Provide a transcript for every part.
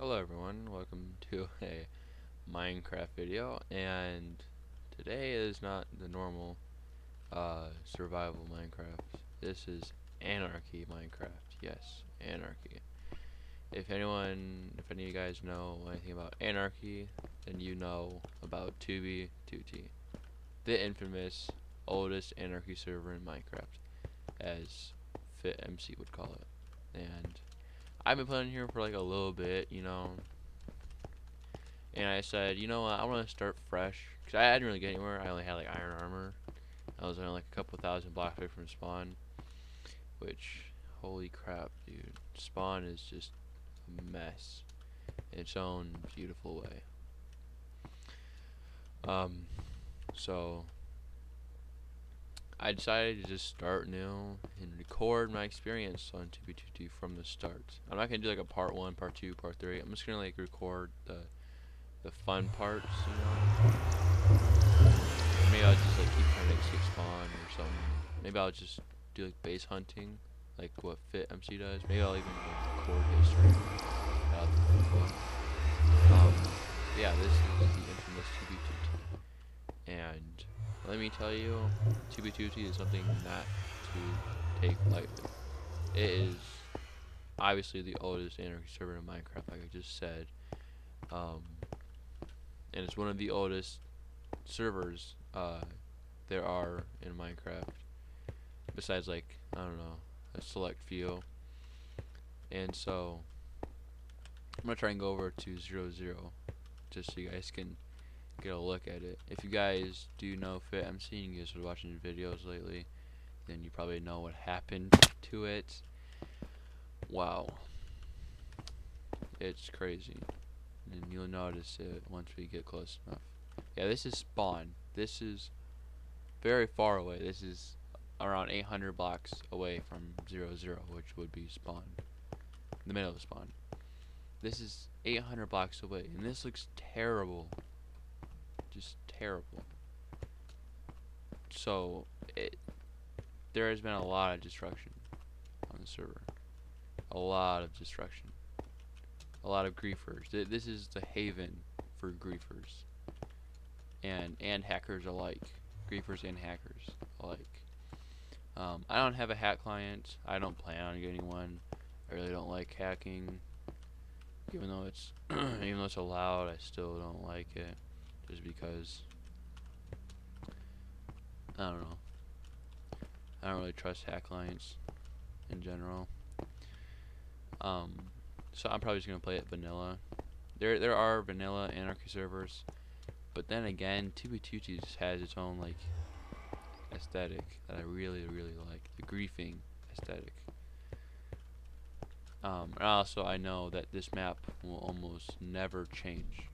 Hello everyone, welcome to a Minecraft video, and today is not the normal survival Minecraft. This is anarchy Minecraft. Yes, anarchy. If any of you guys know anything about anarchy, then you know about 2b2t, the infamous oldest anarchy server in Minecraft, as FitMC would call it. And I've been playing here for like a little bit, and I said, you know what, I want to start fresh, because I didn't really get anywhere. I only had like iron armor. I was only like a couple thousand blocks away from spawn, which, holy crap, dude. Spawn is just a mess in its own beautiful way. So I decided to just start new and record my experience on 2b2t from the start. I'm not going to do like a part 1, part 2, part 3. I'm just going to like record the fun parts, Maybe I'll just like keep trying to escape spawn or something. Maybe I'll just do like base hunting, like what FitMC does. Maybe I'll even like record history. That'd be pretty cool. Yeah, this is the infamous 2b2t, and let me tell you, 2b2t is something not to take lightly. It is obviously the oldest anarchy server in Minecraft, like I just said. And it's one of the oldest servers there are in Minecraft, besides like, I don't know, a select few. And so I'm gonna try and go over to 0, just so you guys can get a look at it. If you guys do know FitMC and you guys been watching videos lately, then you probably know what happened to it. Wow, it's crazy, and you'll notice it once we get close enough. Yeah, this is spawn. This is very far away. This is around 800 blocks away from 0, which would be spawn, the middle of spawn. This is 800 blocks away, and this looks terrible. Just terrible. So, there has been a lot of destruction on the server. A lot of destruction. A lot of griefers. This is the haven for griefers. And hackers alike. Griefers and hackers alike. I don't have a hack client. I don't plan on getting one. I really don't like hacking. Even though it's allowed, I still don't like it. Just because I don't know. I don't really trust hack clients in general. So I'm probably just gonna play it vanilla. There are vanilla anarchy servers, but then again, 2b2t just has its own like aesthetic that I really like, the griefing aesthetic. And also I know that this map will almost never change,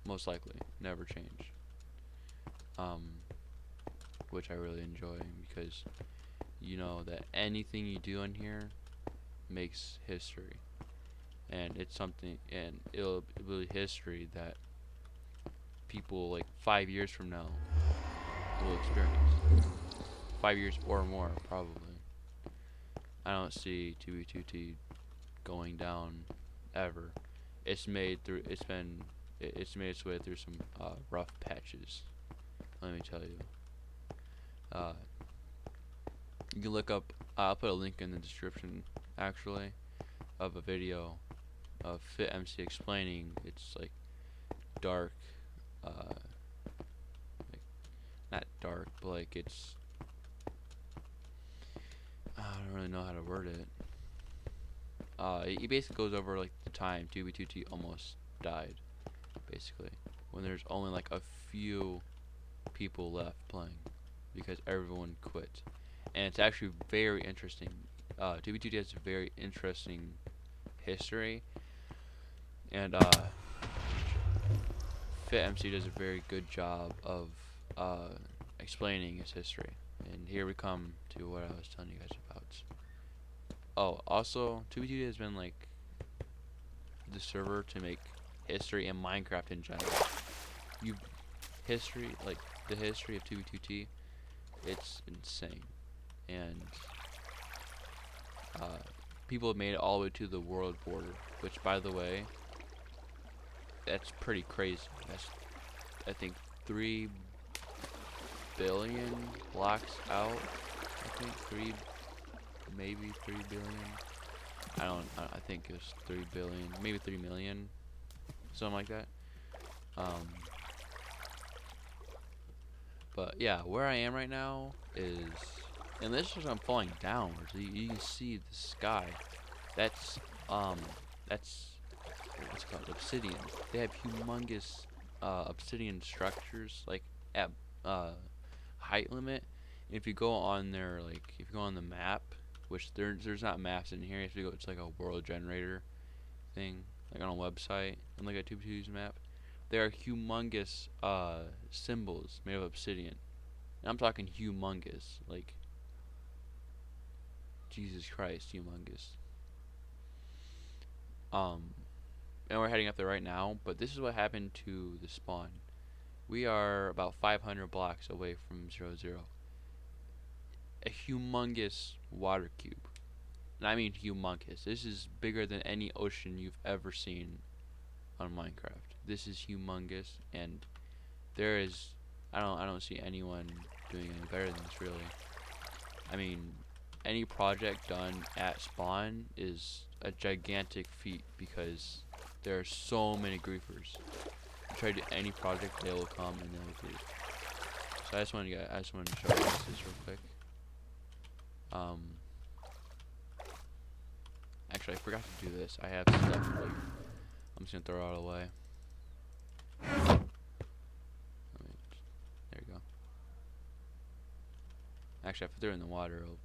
most likely never change. Which I really enjoy, because you know that anything you do in here makes history, and it's something, and it'll be history that people like 5 years from now will experience. 5 years or more, probably. I don't see 2b2t going down ever. It's made its way through some rough patches, let me tell you. You can look up, I'll put a link in the description actually, of a video of FitMC explaining its like dark, like, not dark, but like it's, I don't really know how to word it. It basically goes over like the time 2b2t almost died, basically, when there's only like a few people left playing because everyone quit. And it's actually very interesting. 2b2t has a very interesting history, and FitMC does a very good job of explaining its history. And here we come to what I was telling you guys about. Oh, also, 2b2t has been like the server to make history in Minecraft in general. Like the history of 2b2t, it's insane, and people have made it all the way to the world border, which, by the way, that's pretty crazy. That's, I think, 3 billion blocks out. I think maybe 3 billion. I think it was 3 billion, maybe 3 million, something like that. But yeah, where I am right now is, and this is I'm falling downwards. You can see the sky. That's what's it called, obsidian. They have humongous obsidian structures like at height limit. If you go on their, like, if you go on the map, which there's not maps in here. You have to go. It's like a world generator thing, like on a website, and like a 2b2t's map. There are humongous symbols made of obsidian. And I'm talking humongous, like Jesus Christ, humongous. And we're heading up there right now. But this is what happened to the spawn. We are about 500 blocks away from 0-0. A humongous water cube. And I mean humongous. This is bigger than any ocean you've ever seen on Minecraft. This is humongous, and there is I don't see anyone doing any better than this, really. I mean, any project done at spawn is a gigantic feat because there are so many griefers. You try to do any project, they will come and they will grief. So I just wanted to show you guys this real quick. Actually, I forgot to do this. I have stuff like, I'm just gonna throw it all away. There you go. Actually, if I throw it in the water, it'll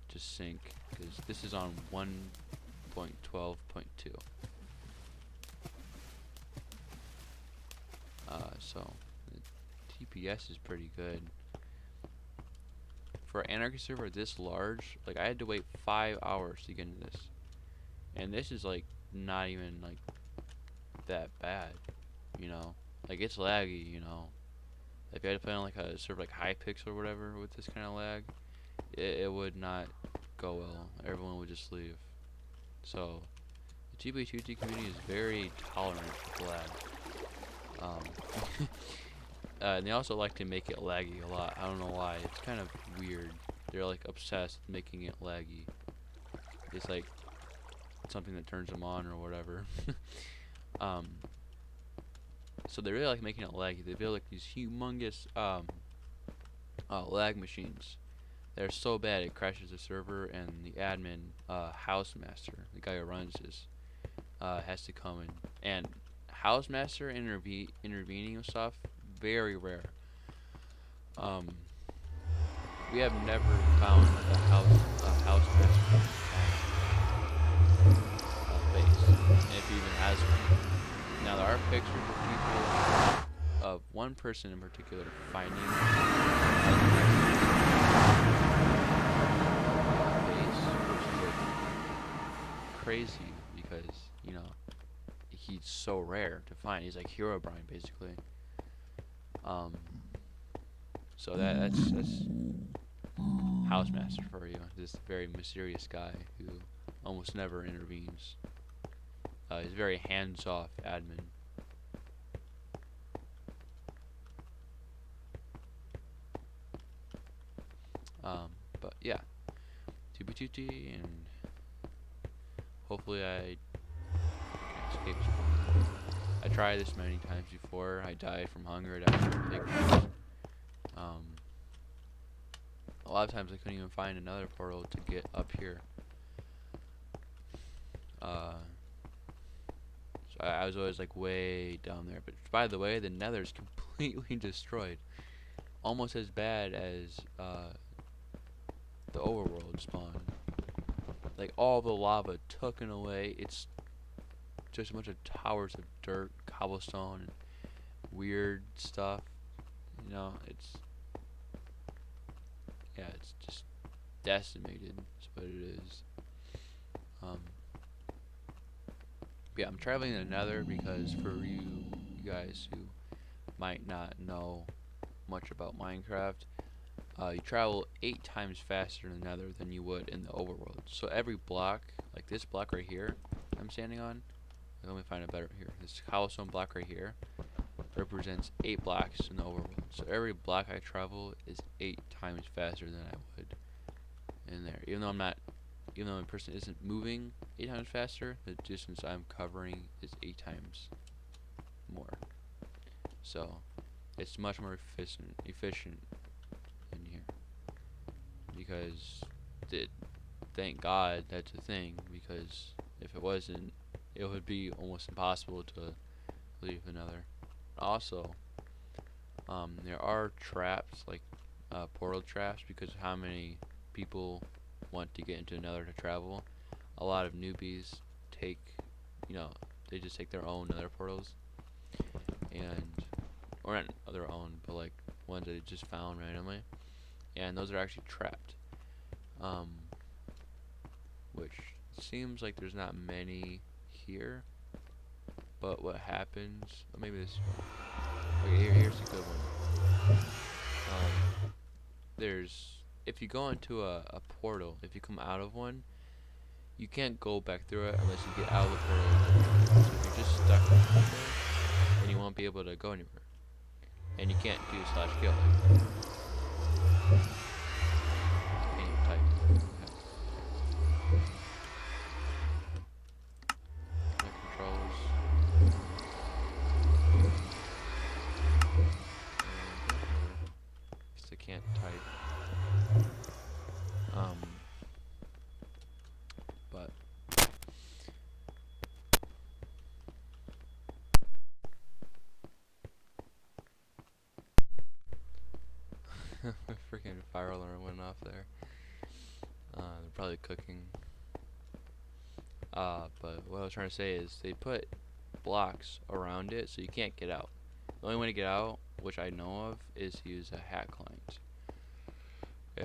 just sink because this is on 1.12.2. So the TPS is pretty good. For an anarchy server this large, like, I had to wait 5 hours to get into this, and this is like not even like that bad, you know. Like, it's laggy, you know. If you had to play on like a server like Hypixel or whatever with this kind of lag, it would not go well. Everyone would just leave. So the 2b2t community is very tolerant with lag. And they also like to make it laggy a lot. I don't know why. It's kind of weird. They're like obsessed with making it laggy. It's like something that turns them on or whatever. So they really like making it laggy. They build like these humongous lag machines. They're so bad it crashes the server, and the admin, house master, the guy who runs this, has to come in. And house master intervening with stuff, very rare. We have never found a house master base, and if he even has one. Now there are pictures of people, of one person in particular finding a base, which is like crazy because, you know, he's so rare to find. He's like Herobrine basically. So that's Housemaster for you. This very mysterious guy who almost never intervenes. He's very hands-off admin. But yeah, 2b2t, and hopefully I can escape spawn. I tried this many times before. I died from hunger. I died from pictures. A lot of times I couldn't even find another portal to get up here. So I was always like way down there. But by the way, the Nether is completely destroyed, almost as bad as the overworld spawn. Like, all the lava taken away. It's just a bunch of towers of dirt, cobblestone, and weird stuff. You know, it's just decimated. That's what it is. Yeah, I'm traveling to the Nether because for you guys who might not know much about Minecraft, you travel 8 times faster in the Nether than you would in the overworld. So every block, like this block right here I'm standing on, Let me find it better here. This cobblestone block right here represents 8 blocks in the overworld. So every block I travel is 8 times faster than I would in there. Even though a person isn't moving 8 times faster, the distance I'm covering is 8 times more. So it's much more efficient in here, because thank God that's a thing, because if it wasn't, it would be almost impossible to leave another. Also, there are traps, like portal traps, because of how many people want to get into another to travel. A lot of newbies take, they just take their own nether portals, or not their own, but like ones that they just found randomly, and those are actually trapped. Which seems like there's not many here, but what happens? Maybe this. Okay, here's a good one. If you go into a portal, if you come out of one, you can't go back through it unless you get out of the portal. So if you're just stuck in there, then you won't be able to go anywhere, and you can't do /kill. Can't type. But freaking fire alarm went off there. They're probably cooking. But what I was trying to say is they put blocks around it so you can't get out. The only way to get out, which I know of, is to use a hack client.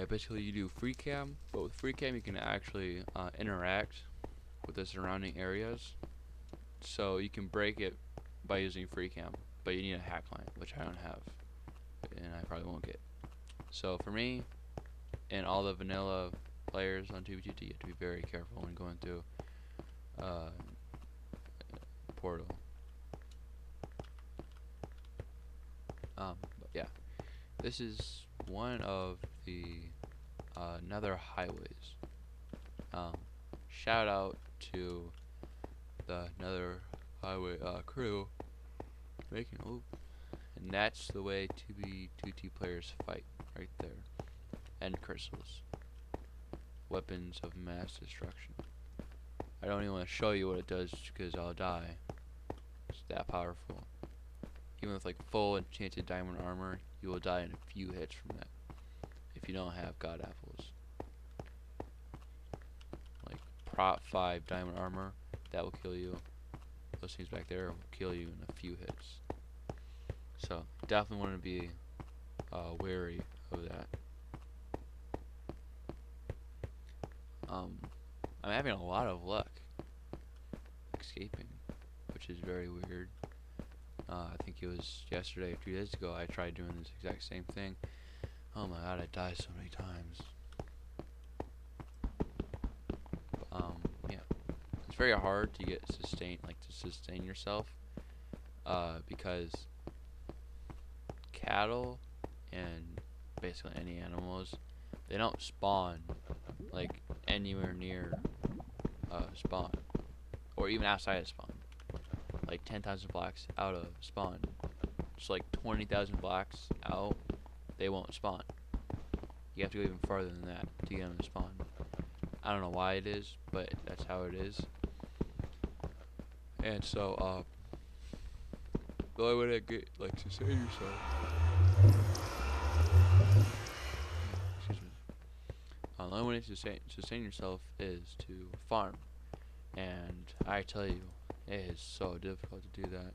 Basically you do free cam, but with free cam you can actually interact with the surrounding areas. So you can break it by using free cam, but you need a hack client, which I don't have, and I probably won't get. So for me, and all the vanilla players on 2b2t, you have to be very careful when going through portal. But yeah, this is one of the nether highways. Shout out to the nether highway crew making and that's the way 2b2t players fight right there. End crystals, weapons of mass destruction. I don't even want to show you what it does because I'll die. It's that powerful. Even with like full enchanted diamond armor, you will die in a few hits from that if you don't have god apples. Like prop 5 diamond armor, that will kill you. Those things back there will kill you in a few hits. So definitely want to be wary of that. I'm having a lot of luck escaping, which is very weird. I think it was yesterday or 2 days ago I tried doing this exact same thing. Oh my god, I died so many times. Yeah, it's very hard to get sustain yourself, because cattle and basically any animals, they don't spawn like anywhere near spawn, or even outside of spawn. Like 10,000 blocks out of spawn, just like 20,000 blocks out, they won't spawn. You have to go even farther than that to get them to spawn. I don't know why it is, but that's how it is. And so the only way to get sustain yourself, excuse me, the only way to sustain yourself is to farm. And I tell you, it is so difficult to do that.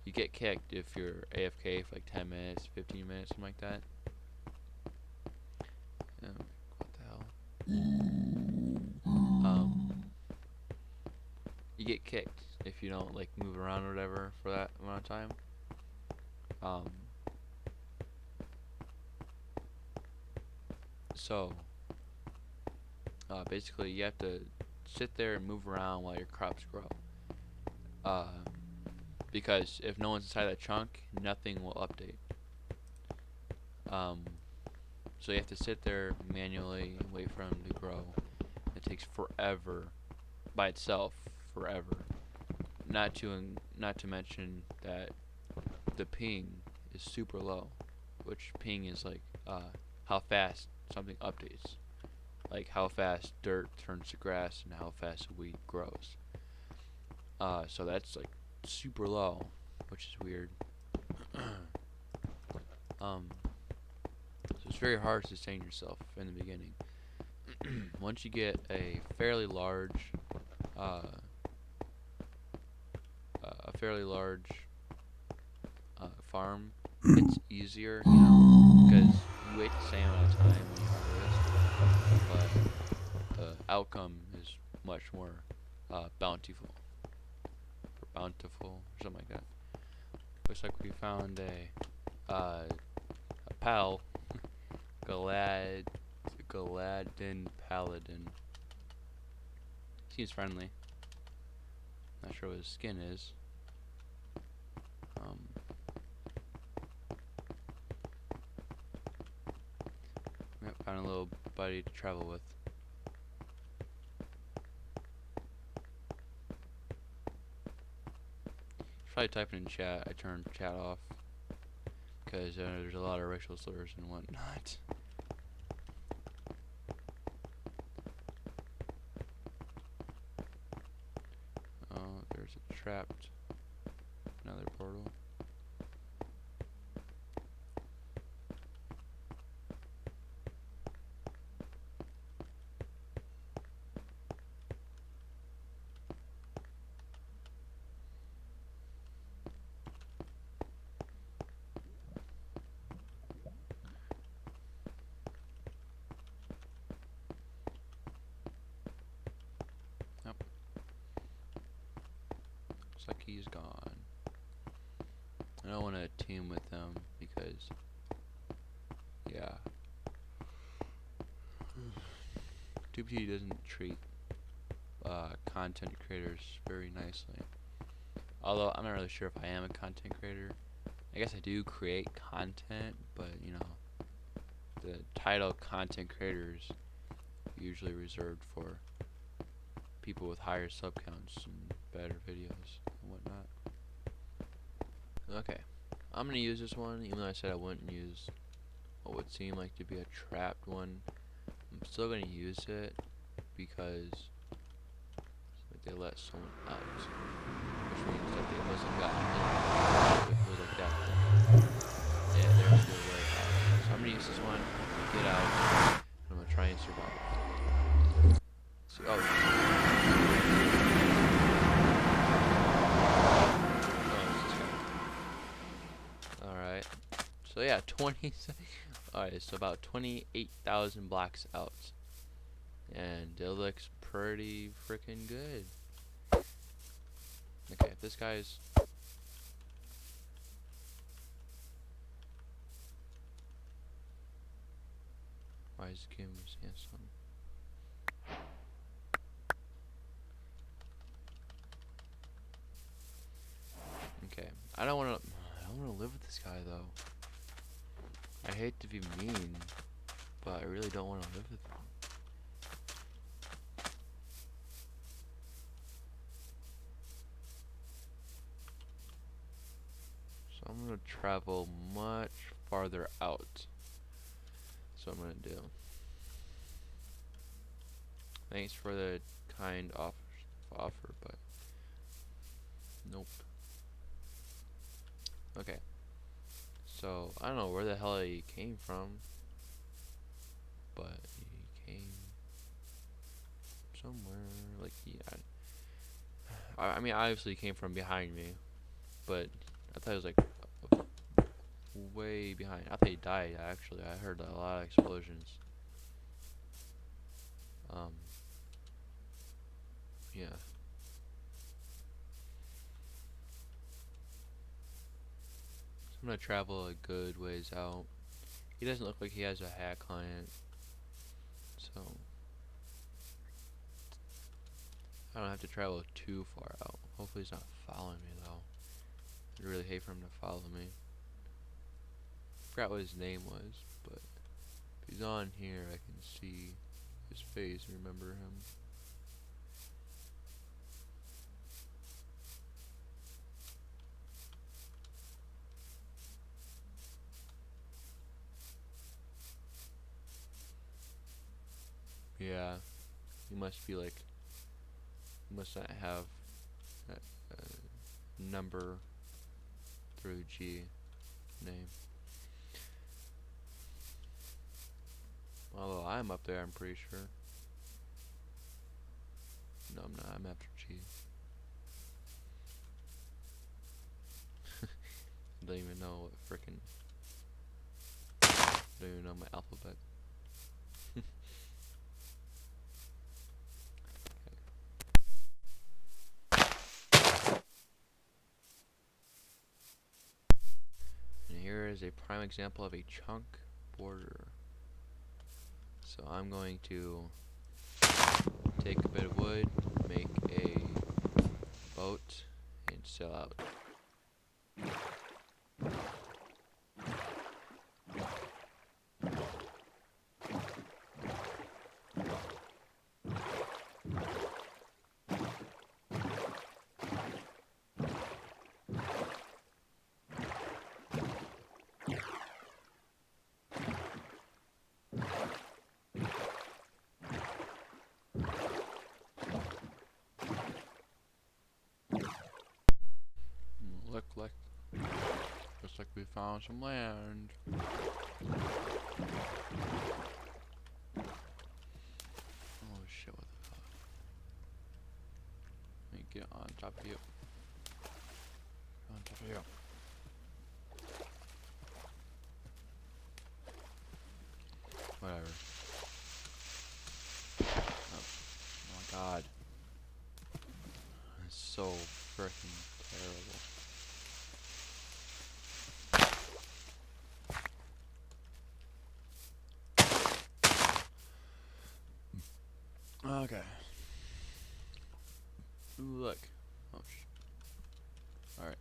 You get kicked if you're AFK for like 10 minutes, 15 minutes, something like that. What the hell? You get kicked if you don't like move around or whatever for that amount of time. So basically you have to sit there and move around while your crops grow. Uh, because if no one's inside that chunk, nothing will update. So you have to sit there manually and wait for them to grow. It takes forever by itself, forever. Not to mention that the ping is super low, which ping is like how fast something updates, like how fast dirt turns to grass and how fast wheat grows. So that's like super low, which is weird. So it's very hard to sustain yourself in the beginning. Once you get a fairly large, farm, it's easier, you know, because you wait the same amount of time when you harvest, but the outcome is much more bountiful, or something like that. Looks like we found a pal, Galadin Paladin. Seems friendly. Not sure what his skin is. Yep, found a little buddy to travel with. Probably typing in chat. I turned chat off because there's a lot of racial slurs and whatnot. Oh, there's a trapped another portal. Looks like he's gone. I don't want to team with them because, yeah, 2b2t doesn't treat content creators very nicely. Although I'm not really sure if I am a content creator. I guess I do create content, but you know, the title content creators usually reserved for people with higher sub counts and better videos and whatnot. Okay, I'm gonna use this one, even though I said I wouldn't use what would seem like to be a trapped one. I'm still gonna use it because they let someone out, which means that they wasn't gotten it was like that thing. Yeah, they're still way out. So I'm gonna use this one, get out, and I'm gonna try and survive. So, alright. So yeah, 20 alright, so about 28,000 blocks out. And it looks pretty freaking good. Okay, this guy's why is the game Samsung? Okay, I don't want to live with this guy though. I hate to be mean, but I really don't want to live with him. So I'm gonna travel much farther out. That's what I'm gonna do. Thanks for the kind offer, but nope. Okay. So I don't know where the hell he came from, but he came somewhere. Like I mean, obviously he came from behind me, but I thought it was like way behind. I thought he died. Actually, I heard a lot of explosions. Yeah. So I'm gonna travel a good ways out. He doesn't look like he has a hack client, so I don't have to travel too far out. Hopefully he's not following me though. I'd really hate for him to follow me. Forgot what his name was, but if he's on here I can see his face and remember him. Yeah, he must be like, he must not have that number through G name. Although I'm up there, I'm pretty sure. No, I'm not. I'm after G. I don't even know what frickin'. I don't even know my alphabet. And here is a prime example of a chunk border. So I'm going to take a bit of wood, make a boat, and sail out. Looks like we found some land. Oh shit, what the fuck? Let me get on top of you. On top of you. Whatever. Oh my god. It's so freaking terrible. Okay. Ooh, look. Oh, alright.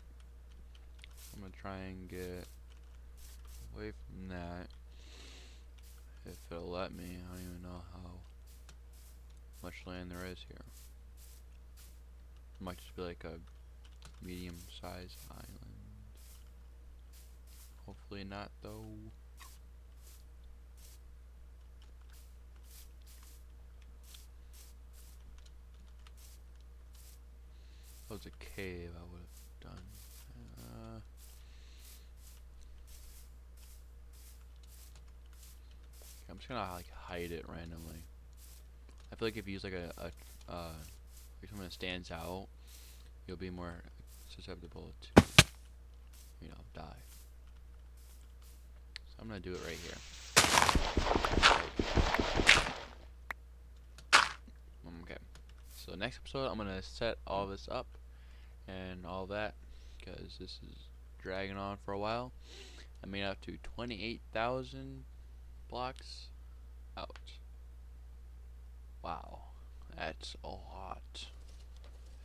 I'm gonna try and get away from that. If it'll let me. I don't even know how much land there is here. It might just be like a medium-sized island. Hopefully not, though. That was a cave I would have done. I'm just gonna like hide it randomly. I feel like if you use like like something that stands out, you'll be more susceptible to, you know, die. So I'm gonna do it right here. Okay. So next episode, I'm gonna set all this up and all that, because this is dragging on for a while. I made up to 28,000 blocks out. Wow, that's a lot.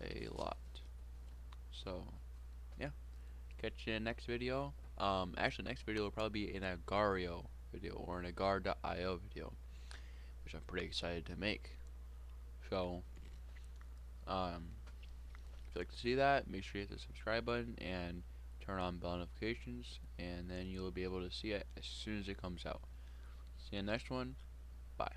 A lot. So, yeah. Catch you in the next video. Actually, next video will probably be an Agario video or an agar.io video, which I'm pretty excited to make. So, if you'd like to see that, make sure you hit the subscribe button and turn on bell notifications, and then you'll be able to see it as soon as it comes out. See you in the next one. Bye.